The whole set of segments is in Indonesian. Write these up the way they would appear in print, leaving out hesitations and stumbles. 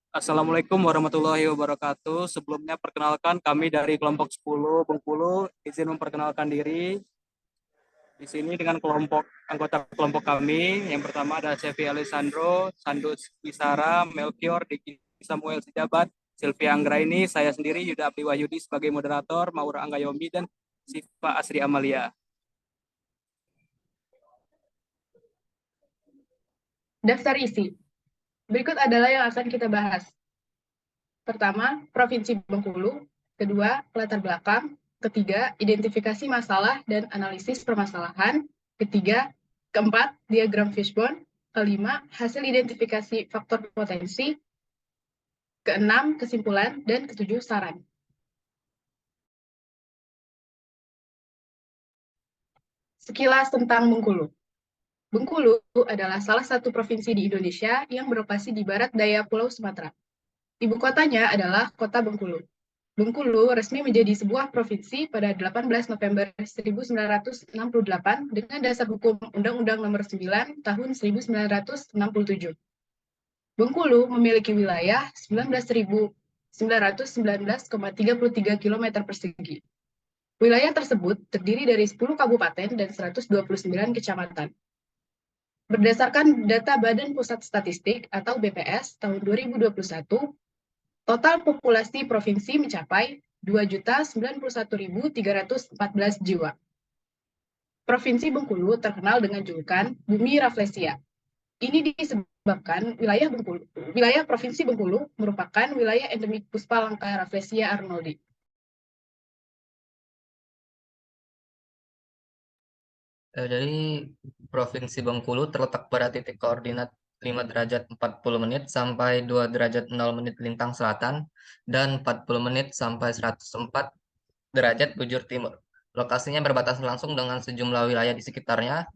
Assalamualaikum warahmatullahi wabarakatuh. Sebelumnya perkenalkan kami dari kelompok 10 Bengkulu, izin memperkenalkan diri di sini dengan kelompok anggota kelompok kami. Yang pertama ada Sevi Alessandro, Sandus Wisara, Melchior, Diki Samuel Sijabat, Sylvia Anggraini, saya sendiri Yuda Abdi Wahyudi sebagai moderator, Maura Anggayomi dan Siva Asri Amalia. Daftar isi. Berikut adalah yang akan kita bahas. Pertama, Provinsi Bengkulu. Kedua, latar belakang. Ketiga, identifikasi masalah dan analisis permasalahan. Keempat, diagram fishbone. Kelima, hasil identifikasi faktor potensi. Keenam, kesimpulan. Dan ketujuh, saran. Sekilas tentang Bengkulu. Bengkulu adalah salah satu provinsi di Indonesia yang beroperasi di barat daya Pulau Sumatera. Ibu kotanya adalah Kota Bengkulu. Bengkulu resmi menjadi sebuah provinsi pada 18 November 1968 dengan dasar hukum Undang-Undang Nomor 9 Tahun 1967. Bengkulu memiliki wilayah 19.919,33 km persegi. Wilayah tersebut terdiri dari 10 kabupaten dan 129 kecamatan. Berdasarkan data Badan Pusat Statistik atau BPS tahun 2021, total populasi provinsi mencapai 2.091.314 jiwa. Provinsi Bengkulu terkenal dengan julukan Bumi Rafflesia. Ini disebabkan wilayah Provinsi Bengkulu merupakan wilayah endemik Puspa Langka Rafflesia arnoldi. Jadi Provinsi Bengkulu terletak pada titik koordinat 5 derajat 40 menit sampai 2 derajat 0 menit lintang selatan dan 40 menit sampai 104 derajat bujur timur. Lokasinya berbatasan langsung dengan sejumlah wilayah di sekitarnya.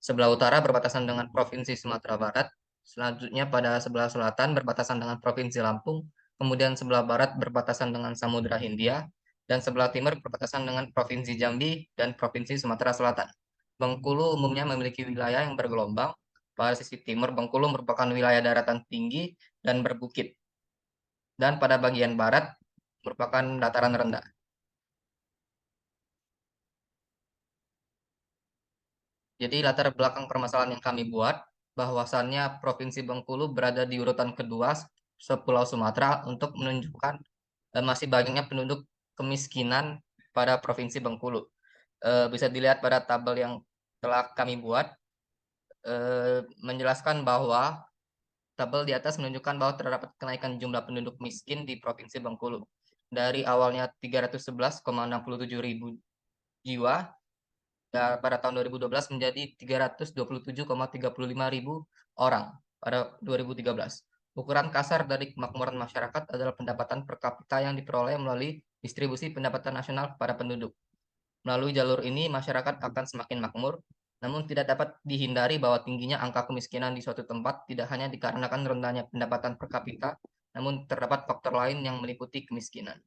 Sebelah utara berbatasan dengan Provinsi Sumatera Barat, selanjutnya pada sebelah selatan berbatasan dengan Provinsi Lampung, kemudian sebelah barat berbatasan dengan Samudra Hindia, dan sebelah timur berbatasan dengan Provinsi Jambi dan Provinsi Sumatera Selatan. Bengkulu umumnya memiliki wilayah yang bergelombang. Pada sisi timur, Bengkulu merupakan wilayah daratan tinggi dan berbukit. Dan pada bagian barat merupakan dataran rendah. Jadi latar belakang permasalahan yang kami buat, bahwasannya Provinsi Bengkulu berada di urutan kedua sepulau Sumatera untuk menunjukkan masih banyaknya penduduk kemiskinan pada Provinsi Bengkulu. Bisa dilihat pada tabel yang telah kami buat, menjelaskan bahwa tabel di atas menunjukkan bahwa terdapat kenaikan jumlah penduduk miskin di Provinsi Bengkulu. Dari awalnya 311,67 ribu jiwa pada tahun 2012 menjadi 327,35 ribu orang pada 2013. Ukuran kasar dari kemakmuran masyarakat adalah pendapatan per kapita yang diperoleh melalui distribusi pendapatan nasional kepada penduduk. Melalui jalur ini, masyarakat akan semakin makmur, namun tidak dapat dihindari bahwa tingginya angka kemiskinan di suatu tempat tidak hanya dikarenakan rendahnya pendapatan per kapita, namun terdapat faktor lain yang meliputi kemiskinan.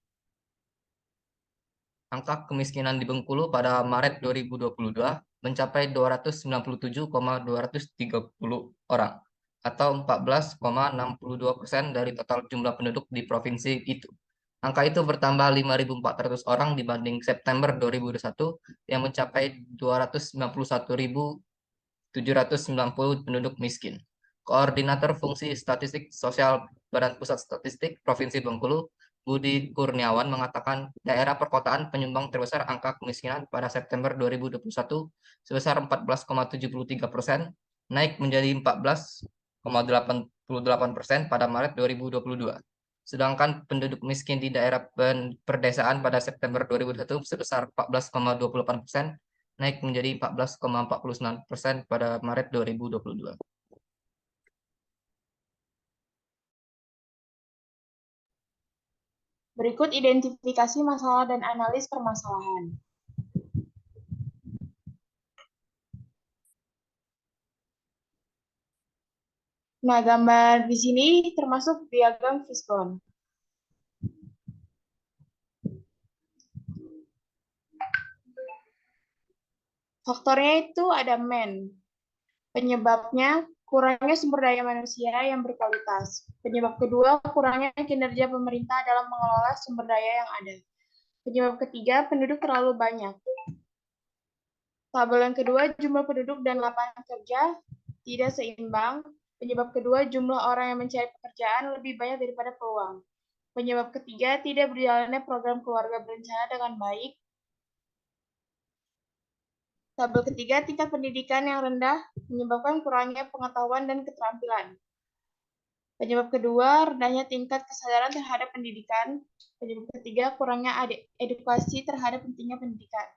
Angka kemiskinan di Bengkulu pada Maret 2022 mencapai 297,230 orang atau 14,62% dari total jumlah penduduk di provinsi itu. Angka itu bertambah 5.400 orang dibanding September 2021 yang mencapai 291.790 penduduk miskin. Koordinator Fungsi Statistik Sosial Badan Pusat Statistik Provinsi Bengkulu, Budi Kurniawan mengatakan daerah perkotaan penyumbang terbesar angka kemiskinan pada September 2021 sebesar 14,73%, naik menjadi 14,88% pada Maret 2022. Sedangkan penduduk miskin di daerah perdesaan pada September 2021 sebesar 14,28%, naik menjadi 14,49% pada Maret 2022. Berikut identifikasi masalah dan analis permasalahan. Nah, gambar di sini termasuk diagram fishbone. Faktornya itu ada men. Penyebabnya kurangnya sumber daya manusia yang berkualitas. Penyebab kedua, kurangnya kinerja pemerintah dalam mengelola sumber daya yang ada. Penyebab ketiga, penduduk terlalu banyak. Tabel yang kedua, jumlah penduduk dan lapangan kerja tidak seimbang. Penyebab kedua, jumlah orang yang mencari pekerjaan lebih banyak daripada peluang. Penyebab ketiga, tidak berjalannya program keluarga berencana dengan baik. Tabel ketiga, tingkat pendidikan yang rendah menyebabkan kurangnya pengetahuan dan keterampilan. Penyebab kedua, rendahnya tingkat kesadaran terhadap pendidikan. Penyebab ketiga, kurangnya edukasi terhadap pentingnya pendidikan.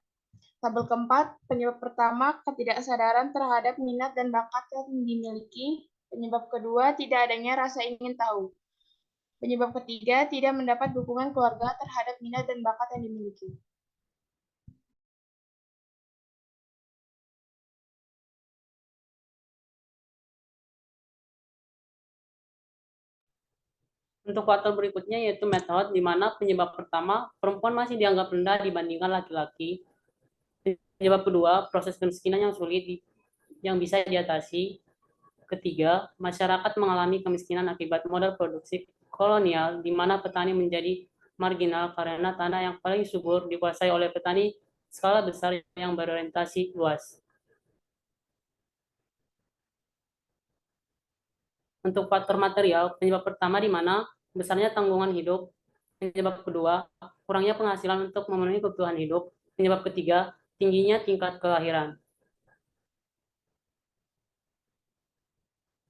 Tabel keempat, penyebab pertama, ketidaksadaran terhadap minat dan bakat yang dimiliki. Penyebab kedua, tidak adanya rasa ingin tahu. Penyebab ketiga, tidak mendapat dukungan keluarga terhadap minat dan bakat yang dimiliki. Untuk faktor berikutnya yaitu metode di mana penyebab pertama, perempuan masih dianggap rendah dibandingkan laki-laki. Penyebab kedua, proses kemiskinan yang sulit yang bisa diatasi. Ketiga, masyarakat mengalami kemiskinan akibat modal produksi kolonial di mana petani menjadi marginal karena tanah yang paling subur dikuasai oleh petani skala besar yang berorientasi luas. Untuk faktor material, penyebab pertama di mana besarnya tanggungan hidup. Penyebab kedua, kurangnya penghasilan untuk memenuhi kebutuhan hidup. Penyebab ketiga, tingginya tingkat kelahiran.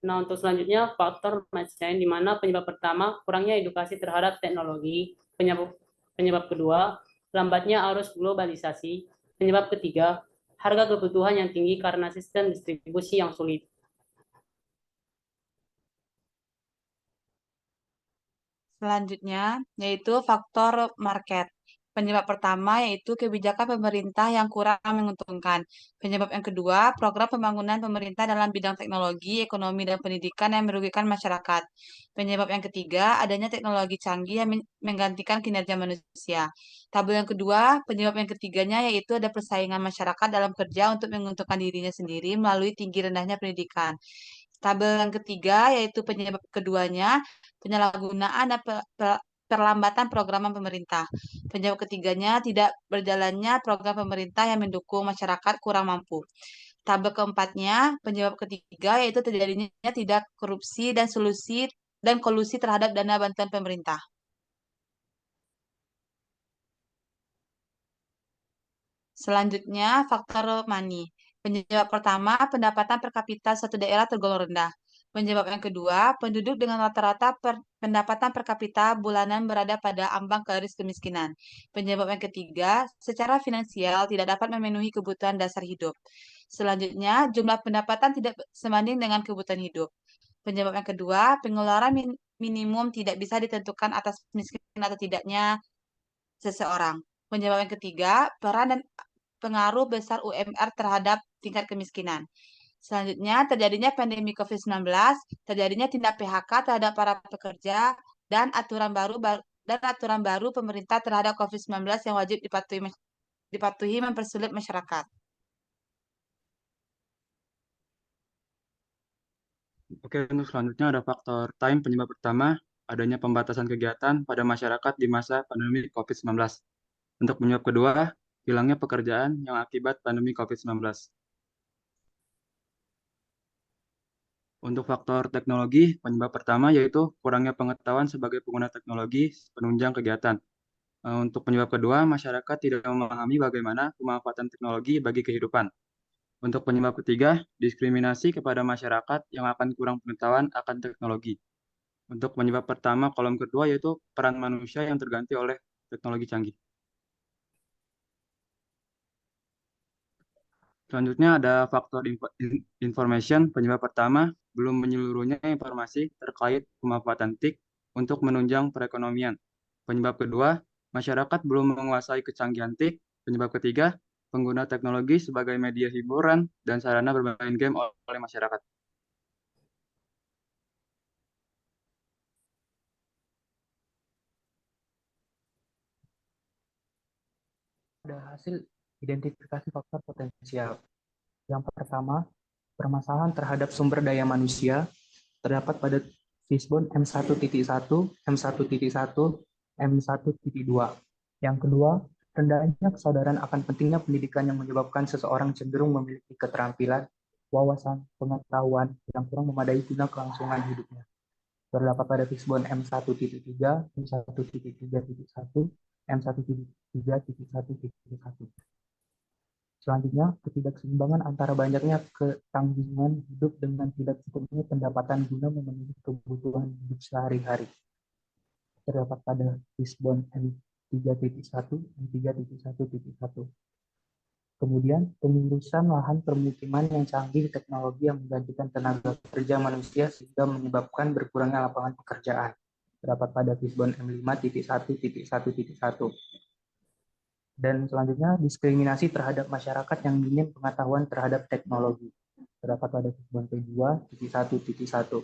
Nah, untuk selanjutnya, faktor match chain, di mana penyebab pertama, kurangnya edukasi terhadap teknologi. Penyebab kedua, lambatnya arus globalisasi. Penyebab ketiga, harga kebutuhan yang tinggi karena sistem distribusi yang sulit. Selanjutnya, yaitu faktor market. Penyebab pertama yaitu kebijakan pemerintah yang kurang menguntungkan. Penyebab yang kedua, program pembangunan pemerintah dalam bidang teknologi, ekonomi, dan pendidikan yang merugikan masyarakat. Penyebab yang ketiga, adanya teknologi canggih yang menggantikan kinerja manusia. Tabel yang kedua, penyebab yang ketiganya yaitu ada persaingan masyarakat dalam kerja untuk menguntungkan dirinya sendiri melalui tinggi rendahnya pendidikan. Tabel yang ketiga yaitu penyebab keduanya, penyalahgunaan dan perlambatan program pemerintah. Penyebab ketiganya tidak berjalannya program pemerintah yang mendukung masyarakat kurang mampu. Tabel keempatnya, penyebab ketiga yaitu terjadinya tidak korupsi dan kolusi terhadap dana bantuan pemerintah. Selanjutnya, faktor money. Penyebab pertama, pendapatan per kapita suatu daerah tergolong rendah. Penyebab yang kedua, penduduk dengan rata-rata pendapatan per kapita bulanan berada pada ambang garis kemiskinan. Penyebab yang ketiga, secara finansial tidak dapat memenuhi kebutuhan dasar hidup. Selanjutnya, jumlah pendapatan tidak sebanding dengan kebutuhan hidup. Penyebab yang kedua, pengeluaran minimum tidak bisa ditentukan atas miskin atau tidaknya seseorang. Penyebab yang ketiga, peran dan pengaruh besar UMR terhadap tingkat kemiskinan. Selanjutnya, terjadinya pandemi COVID-19, terjadinya tindak PHK terhadap para pekerja, dan aturan baru pemerintah terhadap COVID-19 yang wajib dipatuhi mempersulit masyarakat. Oke, untuk selanjutnya ada faktor time. Penyebab pertama, adanya pembatasan kegiatan pada masyarakat di masa pandemi COVID-19. Untuk penyebab kedua, hilangnya pekerjaan yang akibat pandemi COVID-19. Untuk faktor teknologi, penyebab pertama yaitu kurangnya pengetahuan sebagai pengguna teknologi penunjang kegiatan. Untuk penyebab kedua, masyarakat tidak memahami bagaimana pemanfaatan teknologi bagi kehidupan. Untuk penyebab ketiga, diskriminasi kepada masyarakat yang akan kurang pengetahuan akan teknologi. Untuk penyebab pertama, kolom kedua yaitu peran manusia yang terganti oleh teknologi canggih. Selanjutnya ada faktor information. Penyebab pertama, belum menyeluruhnya informasi terkait pemanfaatan TIK untuk menunjang perekonomian. Penyebab kedua, masyarakat belum menguasai kecanggihan TIK. Penyebab ketiga, pengguna teknologi sebagai media hiburan dan sarana bermain game oleh masyarakat. Ada hasil identifikasi faktor potensial. Yang pertama, permasalahan terhadap sumber daya manusia terdapat pada Fishbone M1.1, M1.1, M1.2. Yang kedua, rendahnya kesadaran akan pentingnya pendidikan yang menyebabkan seseorang cenderung memiliki keterampilan, wawasan, pengetahuan yang kurang memadai guna kelangsungan hidupnya. Terdapat pada Fishbone M1.3, M1.3.1, M1.3.1.1. Selanjutnya, ketidakseimbangan antara banyaknya ketanggungan hidup dengan tidak cukupnya pendapatan guna memenuhi kebutuhan hidup sehari-hari. Terdapat pada Fishbone M3.1, M3.1.1. Kemudian, pengurusan lahan permukiman yang canggih teknologi yang menggantikan tenaga kerja manusia sehingga menyebabkan berkurangnya lapangan pekerjaan. Terdapat pada Fishbone M5.1.1.1. Dan selanjutnya, diskriminasi terhadap masyarakat yang minim pengetahuan terhadap teknologi. Terdapat pada Fishbone P2.1.1.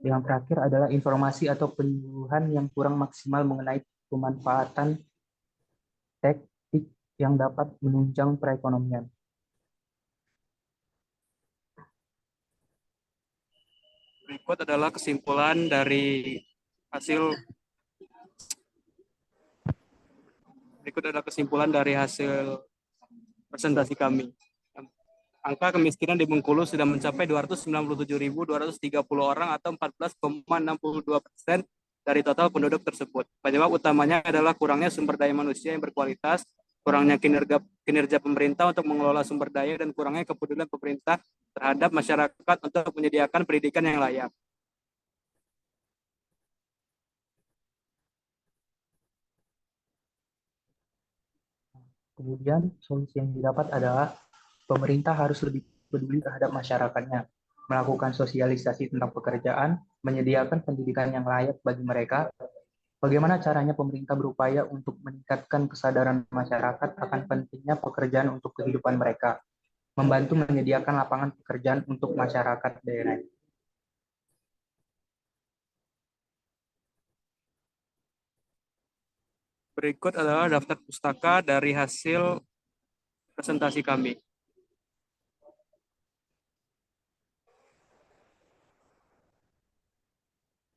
Yang terakhir adalah informasi atau penyuluhan yang kurang maksimal mengenai pemanfaatan teknik yang dapat menunjang perekonomian. Berikut adalah kesimpulan dari hasil presentasi kami. Angka kemiskinan di Bengkulu sudah mencapai 297.230 orang atau 14,62% dari total penduduk tersebut. Penyebab utamanya adalah kurangnya sumber daya manusia yang berkualitas, kurangnya kinerja pemerintah untuk mengelola sumber daya, dan kurangnya kepedulian pemerintah terhadap masyarakat untuk menyediakan pendidikan yang layak. Kemudian, solusi yang didapat adalah pemerintah harus lebih peduli terhadap masyarakatnya, melakukan sosialisasi tentang pekerjaan, menyediakan pendidikan yang layak bagi mereka. Bagaimana caranya pemerintah berupaya untuk meningkatkan kesadaran masyarakat akan pentingnya pekerjaan untuk kehidupan mereka, membantu menyediakan lapangan pekerjaan untuk masyarakat daerah. Berikut adalah daftar pustaka dari hasil presentasi kami.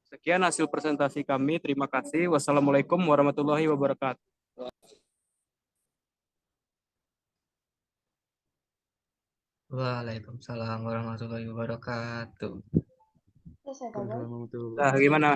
Sekian hasil presentasi kami. Terima kasih. Wassalamualaikum warahmatullahi wabarakatuh. Waalaikumsalam warahmatullahi wabarakatuh. Selesai, Bang. Nah, gimana?